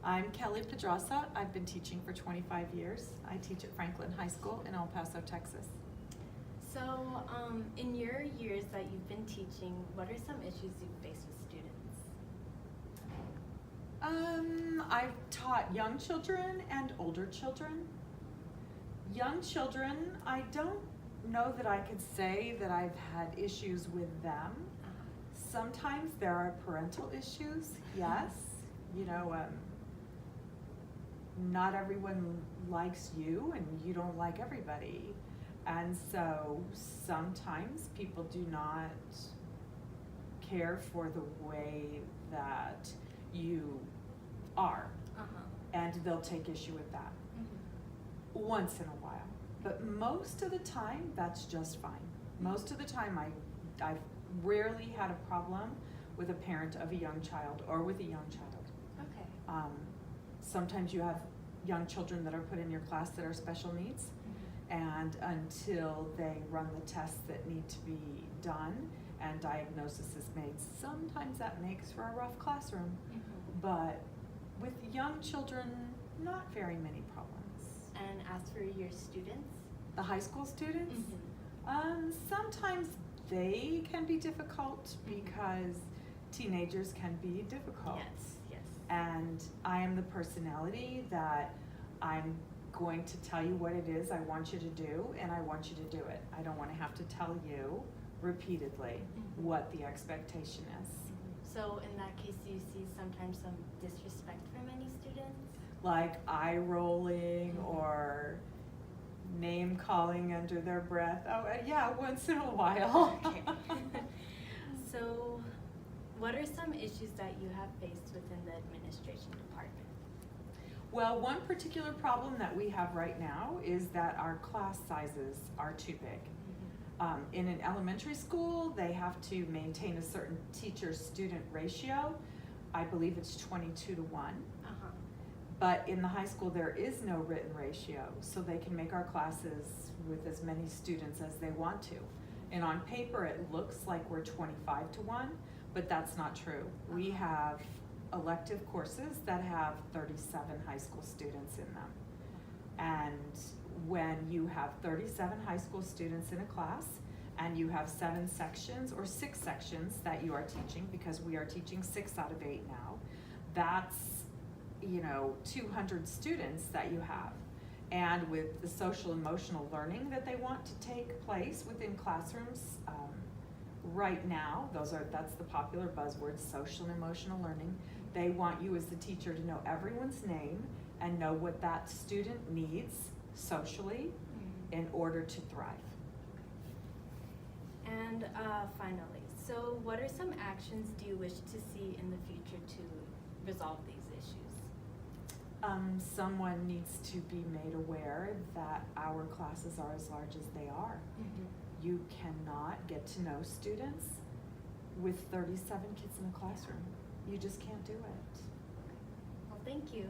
I'm Kelly Pedraza. I've been teaching for 25 years. I teach at Franklin High School in El Paso, Texas. So, in your years that you've been teaching, what are some issues you've faced with students? I've taught young children and older children. Young children, I don't know that I could say that I've had issues with them. Sometimes there are parental issues, yes. You know, not everyone likes you and you don't like everybody. And so sometimes people do not care for the way that you are. And they'll take issue with that once in a while. But most of the time, that's just fine. Most of the time, I've rarely had a problem with a parent of a young child or with a young child. Okay. Sometimes you have young children that are put in your class that are special needs, and until they run the tests that need to be done and diagnosis is made, sometimes that makes for a rough classroom. But with young children, not very many problems. And as for your students? The high school students? Sometimes they can be difficult because teenagers can be difficult. Yes, yes. And I am the personality that I'm going to tell you what it is I want you to do, and I want you to do it. I don't want to have to tell you repeatedly what the expectation is. So in that case, do you see sometimes some disrespect from any students? Like eye rolling or name calling under their breath. Oh, yeah, once in a while. Okay. So what are some issues that you have faced within the administration department? Well, one particular problem that we have right now is that our class sizes are too big. In an elementary school, they have to maintain a certain teacher-student ratio. I believe it's 22:1. But in the high school, there is no written ratio, so they can make our classes with as many students as they want to. And on paper, it looks like we're 25:1, but that's not true. We have elective courses that have 37 high school students in them. And when you have 37 high school students in a class, and you have 7 sections or 6 sections that you are teaching, because we are teaching 6 out of 8 now, that's 200 students that you have. And with the social emotional learning that they want to take place within classrooms, right now, that's the popular buzzword, social and emotional learning. They want you as the teacher to know everyone's name and know what that student needs socially in order to thrive. And finally, so what are some actions do you wish to see in the future to resolve these issues? Someone needs to be made aware that our classes are as large as they are. You cannot get to know students with 37 kids in a classroom. You just can't do it. Well, thank you.